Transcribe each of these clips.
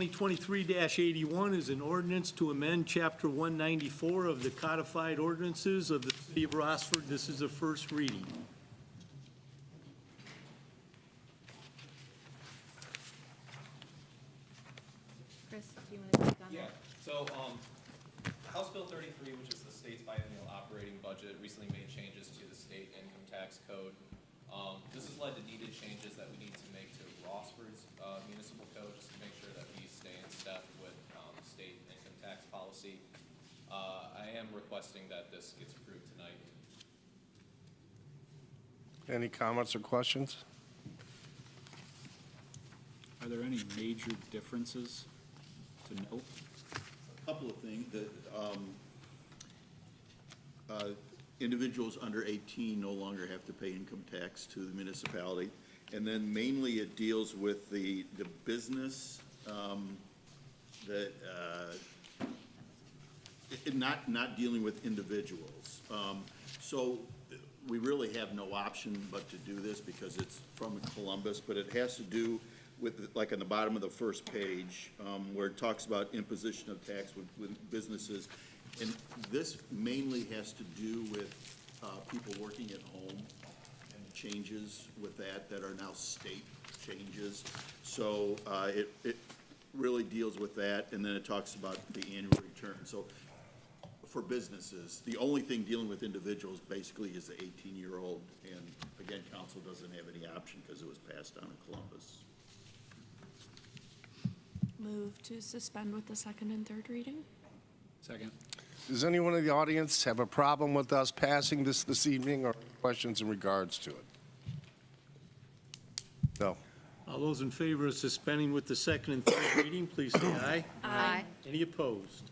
2023-81 is an ordinance to amend Chapter 194 of the codified ordinances of the City of Rossford. This is a first reading. Chris, do you want to take on Yeah, that? so, House Bill 33, which is the state's biennial operating budget, recently made changes to the state income tax code. This has led to needed changes that we need to make to Rossford's municipal code, just to make sure that we stay in step with state income tax policy. I am requesting that this gets approved tonight. Any comments or questions? Are there any major differences to note? Couple of things that individuals under 18 no longer have to pay income tax to the municipality. And then mainly it deals with the business not dealing with individuals. So we really have no option but to do this because it's from Columbus, but it has to do with, like on the bottom of the first page, where it talks about imposition of tax with businesses. And this mainly has to do with people working at home and changes with that are now state changes. So it really deals with that, and then it talks about the annual return. So for businesses, the only thing dealing with individuals basically is the 18-year-old, and again, council doesn't have any option because it was passed down in Columbus. Move to suspend with the second and third reading? Second. Does anyone in the audience have a problem with us passing this evening, or questions in regards to it? No. All those in favor of suspending with the second and third reading, please say aye. Aye. Any opposed?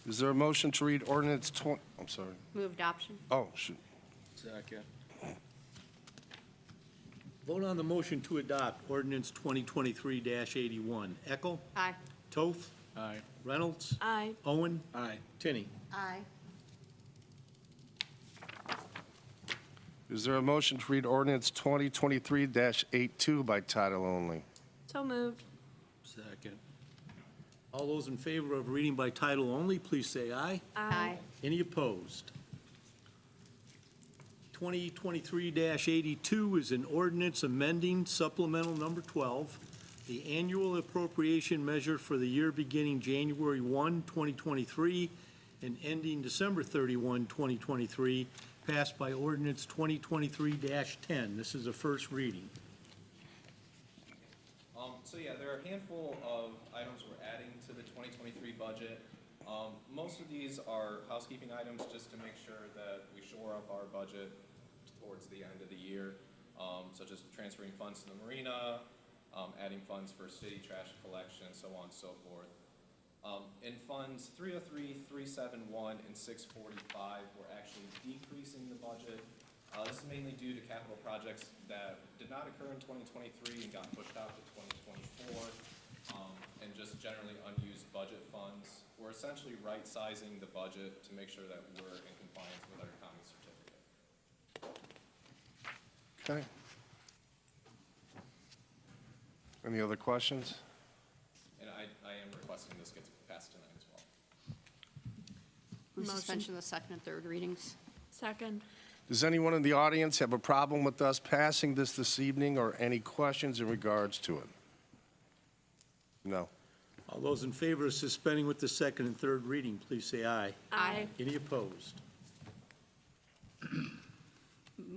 Is there a motion to read ordinance I'm sorry. Move adoption. Oh, shoot. Second. Vote on the motion to adopt ordinance 2023-81. Eckel? Aye. Toth? Aye. Reynolds? Aye. Owen? Aye. Tinney? Aye. Is there a motion to read ordinance 2023-82 by title only? So moved. Second. All those in favor of reading by title only, please say aye. Aye. Any opposed? 2023-82 is an ordinance amending supplemental number 12, the annual appropriation measure for the year beginning January 1, 2023, and ending December 31, 2023, passed by ordinance 2023-10. This is a first reading. So yeah, there are a handful of items we're adding to the 2023 budget. Most of these are housekeeping items just to make sure that we shore up our budget towards the end of the year, such as transferring funds to the marina, adding funds for city trash collection, so on and so forth. In funds 303, 371, and 645, we're actually decreasing the budget. This is mainly due to capital projects that did not occur in 2023 and got pushed out to 2024, and just generally unused budget funds. We're essentially right-sizing the budget to make sure that we're in compliance with our common certificate. Okay. Any other questions? And I am requesting this gets passed tonight as well. Move Motion. suspension of the second and third readings. Second. Does anyone in the audience have a problem with us passing this evening, or any questions in regards to it? No. All those in favor of suspending with the second and third reading, please say aye. Aye. Any opposed?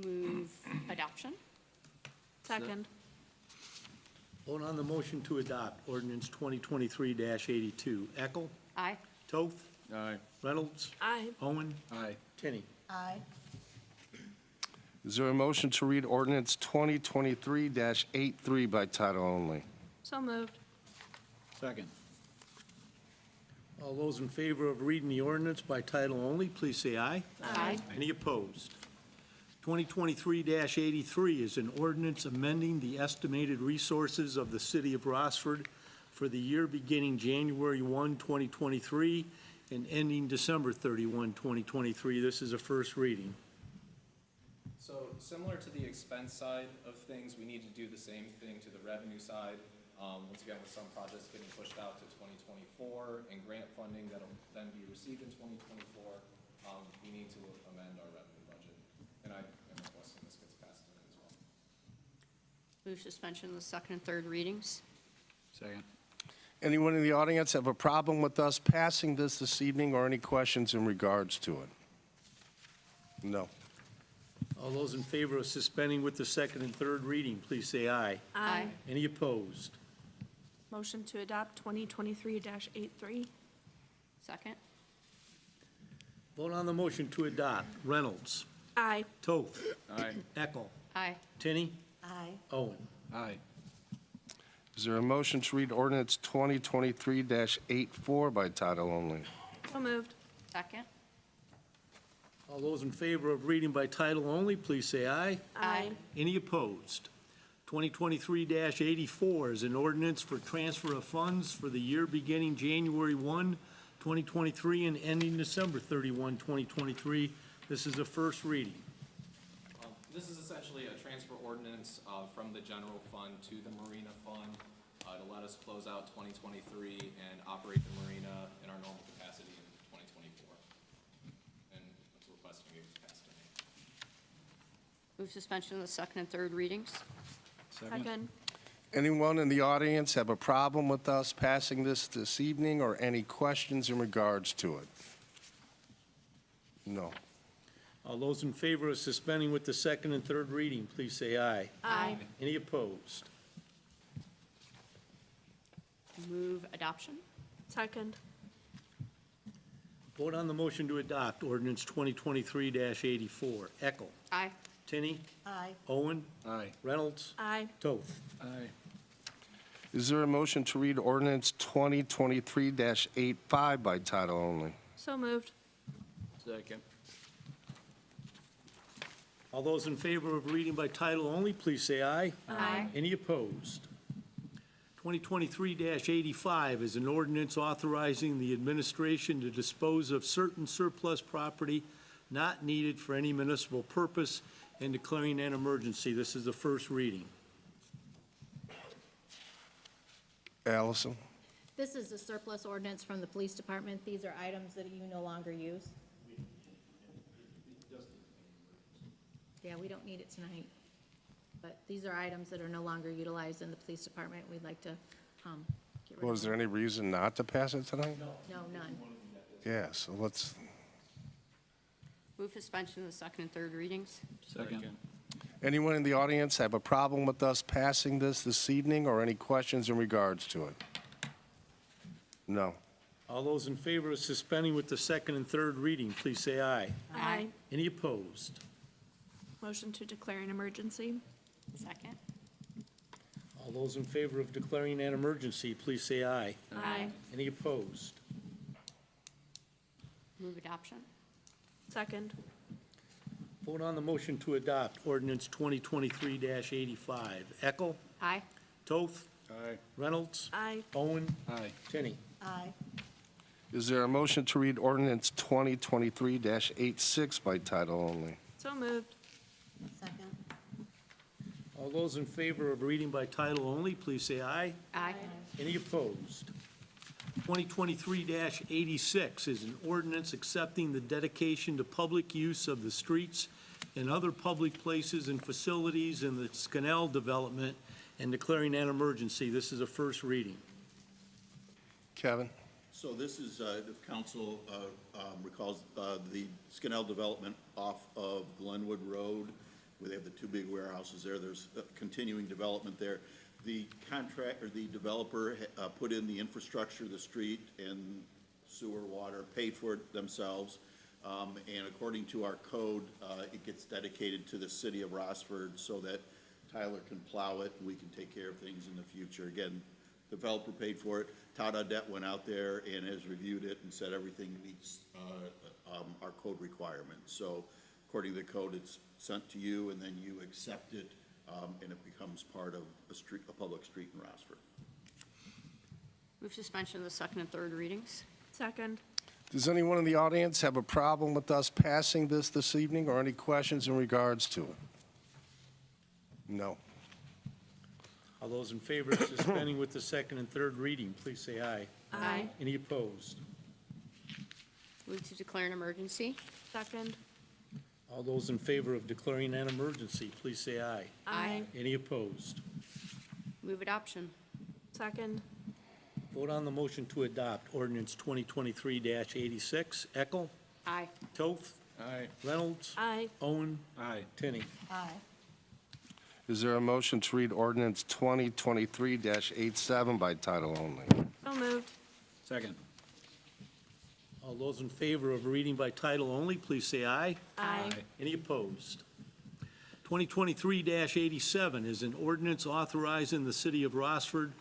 Move adoption. Second. Vote on the motion to adopt ordinance 2023-82. Eckel? Aye. Toth? Aye. Reynolds? Aye. Owen? Aye. Tinney? Aye. Is there a motion to read ordinance 2023-83 by title only? So moved. Second. All those in favor of reading the ordinance by title only, please say aye. Aye. Any opposed? 2023-83 is an ordinance amending the estimated resources of the city of Rossford for the year beginning January 1, 2023, and ending December 31, 2023. This is a first reading. So similar to the expense side of things, we need to do the same thing to the revenue side. Once again, with some projects getting pushed out to 2024 and grant funding that'll then be received in 2024, we need to amend our revenue budget. And I am requesting this gets passed tonight as well. Move suspension of the second and third readings. Second. Anyone in the audience have a problem with us passing this evening or any questions in regards to it? No. All those in favor of suspending with the second and third reading, please say aye. Aye. Any opposed? Motion to adopt 2023-83. Second. Vote on the motion to adopt. Reynolds. Aye. Toth. Aye. Eckel. Aye. Tinney. Aye. Owen. Aye. Is there a motion to read ordinance 2023-84 by title only? So moved. Second. All those in favor of reading by title only, please say aye. Aye. Any opposed? 2023-84 is an ordinance for transfer of funds for the year beginning January 1, 2023 and ending December 31, 2023. This is a first reading. This is essentially a transfer ordinance from the general fund to the marina fund to let us close out 2023 and operate the marina in our normal capacity in 2024. And it's requesting it was passed tonight. Move suspension of the second and third readings. Second. Anyone in the audience have a problem with us passing this evening or any questions in regards to it? No. All those in favor of suspending with the second and third reading, please say aye. Aye. Any opposed? Move adoption. Second. Vote on the motion to adopt ordinance 2023-84. Eckel. Aye. Tinney. Aye. Owen. Aye. Reynolds. Aye. Toth. Aye. Is there a motion to read ordinance 2023-85 by title only? So moved. Second. All those in favor of reading by title only, please say aye. Aye. Any opposed? 2023-85 is an ordinance authorizing the administration to dispose of certain surplus property not needed for any municipal purpose and declaring an emergency. This is the first reading. Allison? This is a surplus ordinance from the police department. These are items that you no longer use. Yeah, we don't need it tonight. But these are items that are no longer utilized in the police department. We'd like to get rid of Was there them. any reason not to pass it tonight? No, none. Yeah, so let's, Move suspension of the second and third readings. Second. anyone in the audience have a problem with us passing this evening or any questions in regards to it? No. All those in favor of suspending with the second and third reading, please say aye. Aye. Any opposed? Motion to declare an emergency. Second. All those in favor of declaring an emergency, please say aye. Aye. Any opposed? Move adoption. Second. Vote on the motion to adopt ordinance 2023-85. Eckel. Aye. Toth. Aye. Reynolds. Aye. Owen. Aye. Tinney. Aye. Is there a motion to read ordinance 2023-86 by title only? So moved. Second. All those in favor of reading by title only, please say aye. Aye. Any opposed? 2023-86 is an ordinance accepting the dedication to public use of the streets and other public places and facilities in the Scannell development and declaring an emergency. This is a first reading. Kevin? So this is, if council recalls, the Scannell development off of Glenwood Road, where they have the two big warehouses there. There's continuing development there. The contract, or the developer put in the infrastructure, the street and sewer, water, paid for it themselves. And according to our code, it gets dedicated to the city of Rossford so that Tyler can plow it and we can take care of things in the future. Again, developer paid for it. Todd Audette went out there and has reviewed it and said everything meets our code requirements. So according to the code, it's sent to you and then you accept it, and it becomes part of a public street in Rossford. Move suspension of the second and third readings. Second. Does anyone in the audience have a problem with us passing this evening, or any questions in regards to it? No. All those in favor of suspending with the second and third reading, please say aye. Aye. Any opposed? Move to declare an emergency. Second. All those in favor of declaring an emergency, please say aye. Aye. Any opposed? Move adoption. Second. Vote on the motion to adopt ordinance 2023-86. Eckel? Aye. Toth? Aye. Reynolds? Aye. Owen? Aye. Tenney? Aye. Is there a motion to read ordinance 2023-87 by title only? So moved. Second. All those in favor of reading by title only, please say aye. Aye. Any opposed? 2023-87 is an ordinance authorizing the city of Rossford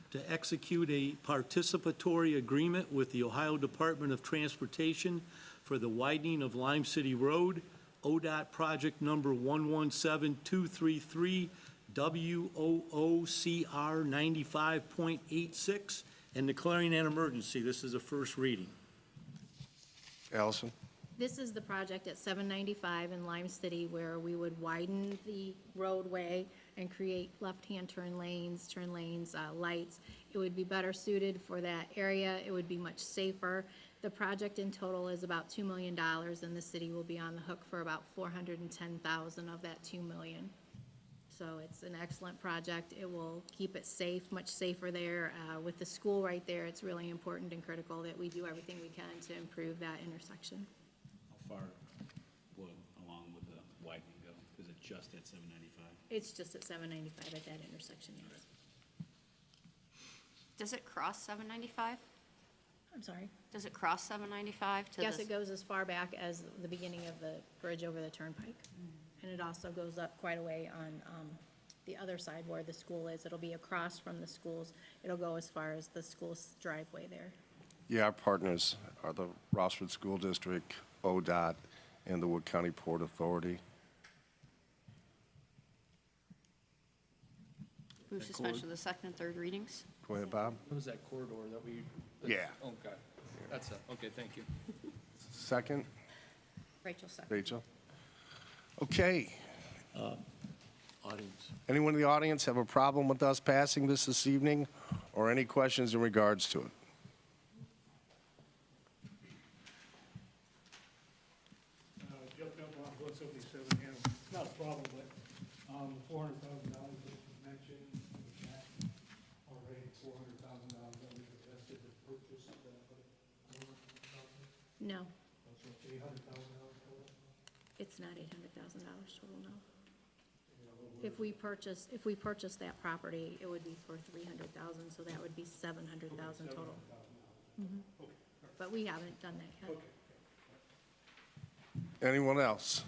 to execute a participatory agreement with the Ohio Department of Transportation for the widening of Lime City Road, ODOT project number 117233, WOOCR 95.86, and declaring an emergency. This is a first reading. Allison? This is the project at 795 in Lime City where we would widen the roadway and create left-hand turn lanes, lights. It would be better suited for that area. It would be much safer. The project in total is about $2 million, and the city will be on the hook for about $410,000 of that $2 million. So it's an excellent project. It will keep it safe, much safer there. With the school right there, it's really important and critical that we do everything we can to improve that intersection. How far will along with the widening go? Is it just at 795? It's just at 795 at that intersection, yes. Does it cross 795? I'm sorry. Does it cross 795 to Yes, this- it goes as far back as the beginning of the bridge over the turnpike. And it also goes up quite a way on the other side where the school is. It'll be across from the schools. It'll go as far as the school's driveway there. Yeah, our partners are the Rossford School District, ODOT, and the Wood County Port Authority. Move suspension of the second and third readings. Go ahead, Bob. What was that corridor that we? Yeah. Okay, that's it, okay, thank you. Second, Rachel second. Rachel. Okay. Audience. Anyone in the audience have a problem with us passing this evening, or any questions in regards to it? Jeff Dunlop, 177 Hannah. It's not a problem, but $400,000 that was mentioned, is that already $400,000 that we've invested to purchase the No, so $800,000 total? it's not $800,000 total, no. If we purchase that property, it would be for $300,000, so that would be $700,000 total. But we haven't done that yet. Anyone else?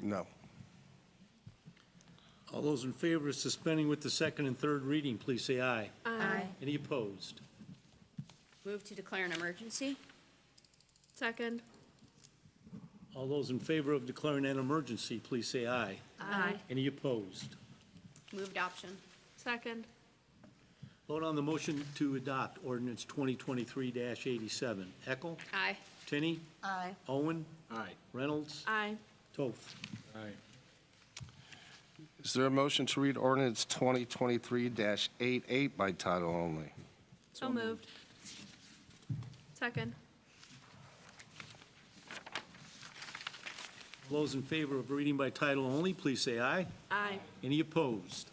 No. All those in favor of suspending with the second and third reading, please say aye. Aye. Any opposed? Move to declare an emergency. Second. All those in favor of declaring an emergency, please say aye. Aye. Any opposed? Move adoption. Second. Vote on the motion to adopt ordinance 2023-87. Eckel? Aye. Tenney? Aye. Owen? Aye. Reynolds? Aye. Toth? Aye. Is there a motion to read ordinance 2023-88 by title only? So moved. Second. Those in favor of reading by title only, please say aye. Aye. Any opposed?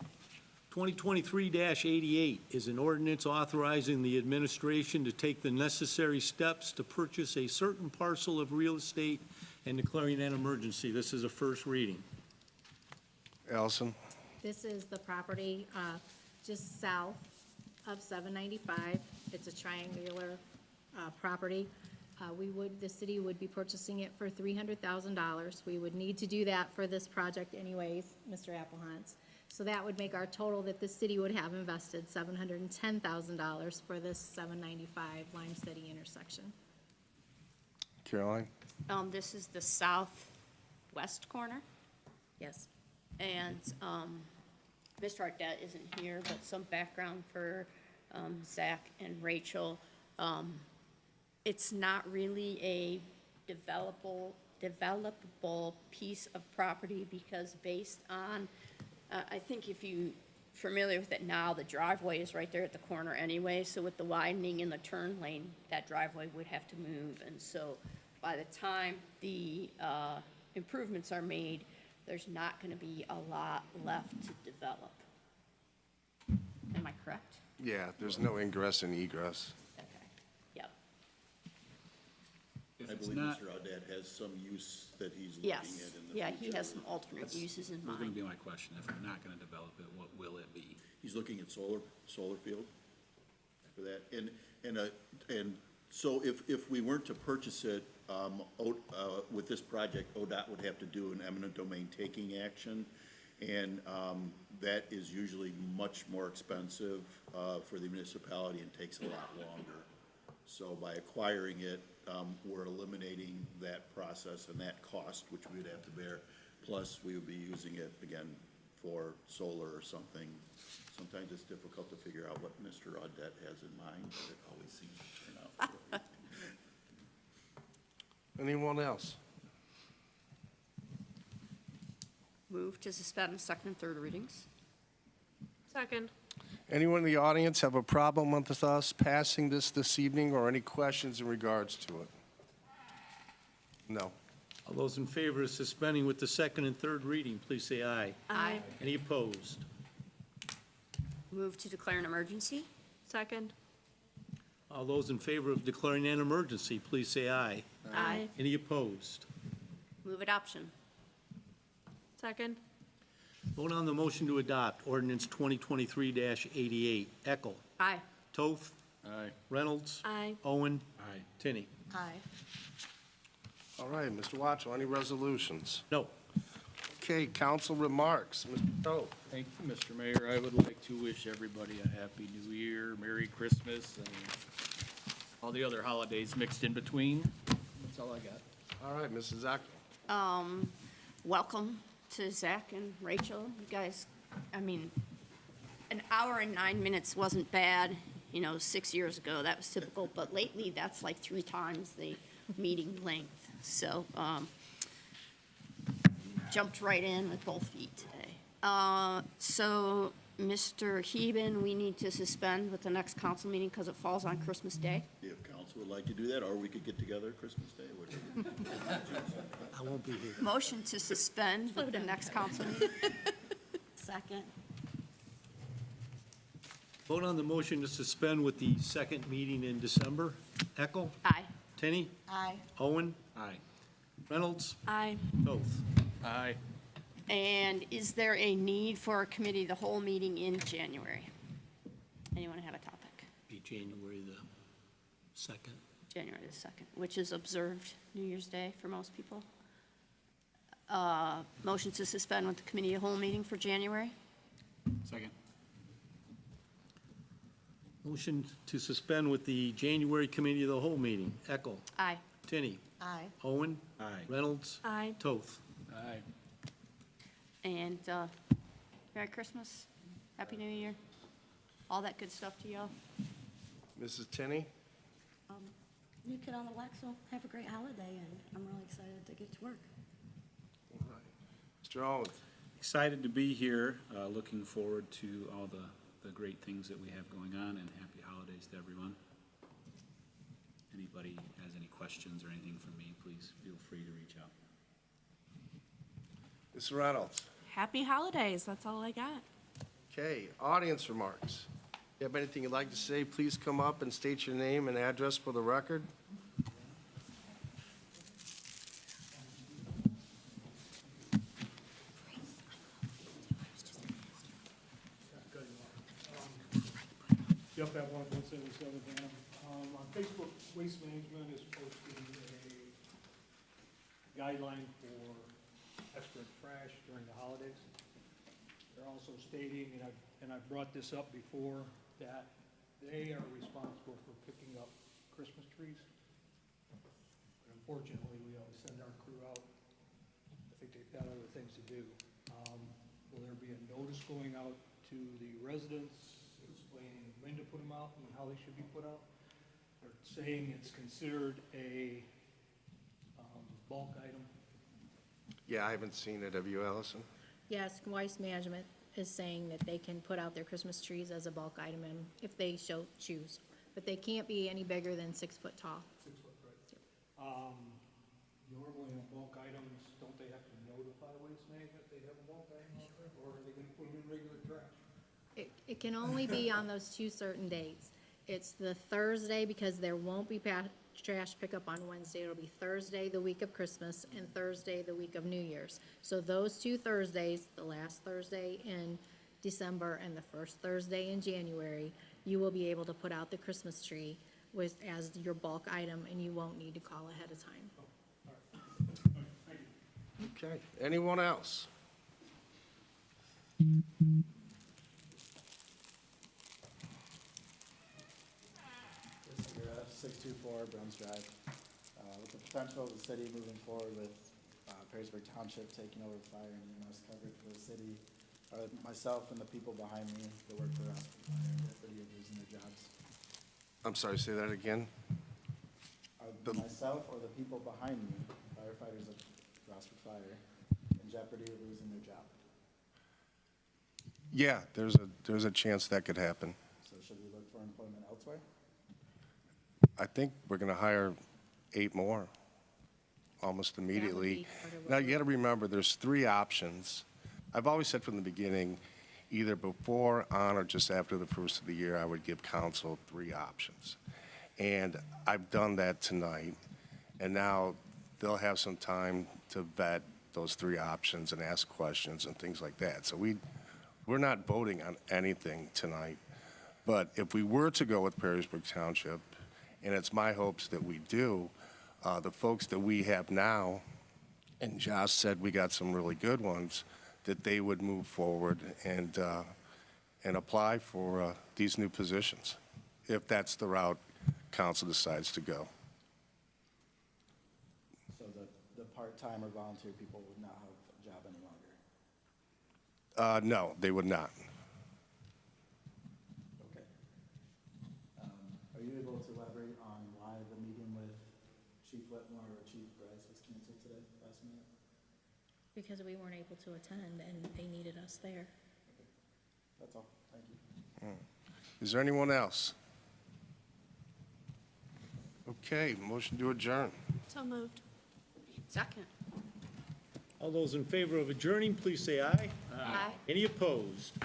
2023-88 is an ordinance authorizing the administration to take the necessary steps to purchase a certain parcel of real estate and declaring an emergency. This is a first reading. Allison? This is the property just south of 795. It's a triangular property. The city would be purchasing it for $300,000. We would need to do that for this project anyways, Mr. Applehans. So that would make our total that the city would have invested $710,000 for this 795 Lime City intersection. Caroline? This is the southwest corner, Yes. and Mr. Ardette isn't here, but some background for Zach and Rachel. it's not really a developable piece of property because based on, I think if you familiar with it now, the driveway is right there at the corner anyway, so with the widening in the turn lane, that driveway would have to move, and so by the time the improvements are made, there's not gonna be a lot left to develop. Am I correct? Yeah, there's no ingress and egress. Okay, yep. If I it's believe not, Mr. Audette has some use that he's looking at in the Yes, future. yeah, he has some alternate uses in was gonna mind. be my question, if we're not gonna develop it, what will it be? He's looking at solar field for that. And so if we weren't to purchase it, with this project, ODOT would have to do an eminent domain taking action. And that is usually much more expensive for the municipality and takes a lot longer. So by acquiring it, we're eliminating that process and that cost, which we would have to bear. Plus, we would be using it, again, for solar or something. Sometimes it's difficult to figure out what Mr. Audette has in mind, but it always seems to turn out right. Anyone else? Move to suspend the second and third readings. Second. Anyone in the audience have a problem with us passing this evening, or any questions in regards to it? No. All those in favor of suspending with the second and third reading, please say aye. Aye. Any opposed? Move to declare an emergency. Second. All those in favor of declaring an emergency, please say aye. Aye. Any opposed? Move adoption. Second. Vote on the motion to adopt ordinance 2023-88. Eckel. Aye. Toth. Aye. Reynolds. Aye. Owen. Aye. Tinney. Aye. All right, Mr. Watchell, any resolutions? No. Okay, council remarks. Mr. Toth. Thank you, Mr. Mayor. I would like to wish everybody a happy new year, Merry Christmas, and all the other holidays mixed in between. That's all I got. All right, Mrs. Eckel. Welcome to Zach and Rachel. You guys, I mean, an hour and 9 minutes wasn't bad, 6 years ago. That was typical, but lately, that's like 3 times the meeting length. So, jumped right in with both feet today. So, Mr. Heben, we need to suspend with the next council meeting because it falls on Christmas Day. If council would like to do that, or we could get together Christmas Day, whatever. I won't be here. Motion to suspend with the next council meeting. Second. Vote on the motion to suspend with the second meeting in December. Eckel. Aye. Tinney. Aye. Owen. Aye. Reynolds. Aye. Toth. Aye. And is there a need for a committee of the whole meeting in January? Anyone have a topic? Be January the 2nd. January the 2nd, which is observed New Year's Day for most people. Motion to suspend with the committee of the whole meeting for January? Second. Motion to suspend with the January committee of the whole meeting. Eckel. Aye. Tinney. Aye. Owen. Aye. Reynolds. Aye. Toth. Aye. And Merry Christmas, Happy New Year, all that good stuff to y'all. Mrs. Tinney. New kid on the block, so have a great holiday, and I'm really excited to get to work. All right. Mr. Owens. Excited to be here, looking forward to all the great things that we have going on, and happy holidays to everyone. Anybody has any questions or anything for me, please feel free to reach out. Ms. Reynolds. Happy holidays. That's all I got. Okay, audience remarks. If you have anything you'd like to say, please come up and state your name and address for the record. Jeff at 1177 Dam. On Facebook, Waste Management is posting a guideline for extra trash during the holidays. They're also stating, and I've brought this up before, that they are responsible for picking up Christmas trees. But unfortunately, we always send our crew out. I think they've got other things to do. Will there be a notice going out to the residents explaining when to put them out and how they should be put out? They're saying it's considered a bulk item. Yeah, I haven't seen it. Have you, Allison? Yes, Weiss Management is saying that they can put out their Christmas trees as a bulk item and if they choose. But they can't be any bigger than 6 foot tall. 6 foot, right? Normally on bulk items, don't they have to notify Waste Management they have a bulk item out there? Or are they gonna put them in regular trash? It can only be on those 2 certain dates. It's the Thursday because there won't be trash pickup on Wednesday. It'll be Thursday, the week of Christmas, and Thursday, the week of New Year's. So those 2 Thursdays, the last Thursday in December and the first Thursday in January, you will be able to put out the Christmas tree as your bulk item, and you won't need to call ahead of time. Okay. Anyone else? This is 624 Bruns Drive. With the potential of the city moving forward with Perrysburg Township taking over fire and EMS coverage for the city, myself and the people behind me that work for Rossford Fire and Deputy are losing their jobs. I'm sorry, say that again? Myself or the people behind me, firefighters of Rossford Fire, in jeopardy of losing their job. Yeah, there's a chance that could happen. So should we look for employment elsewhere? I think we're going to hire 8 more almost immediately. part of what Now, you got to remember, there's 3 options. I've always said from the beginning, either before, on, or just after the first of the year, I would give council 3 options. And I've done that tonight, and now they'll have some time to vet those 3 options and ask questions and things like that. So we're not voting on anything tonight. But if we were to go with Perrysburg Township, and it's my hopes that we do, the folks that we have now, and Josh said we got some really good ones, that they would move forward and apply for these new positions, if that's the route council decides to go. So the part-time or volunteer people would not have a job any longer? No, they would not. Okay. Are you able to elaborate on why the meeting with Chief Whitmore or Chief Bryce was canceled today, last minute? Because we weren't able to attend and they needed us there. That's all. Thank you. Is there anyone else? Okay, motion to adjourn. So moved. Second. All those in favor of adjourning, please say aye. Aye. Any opposed?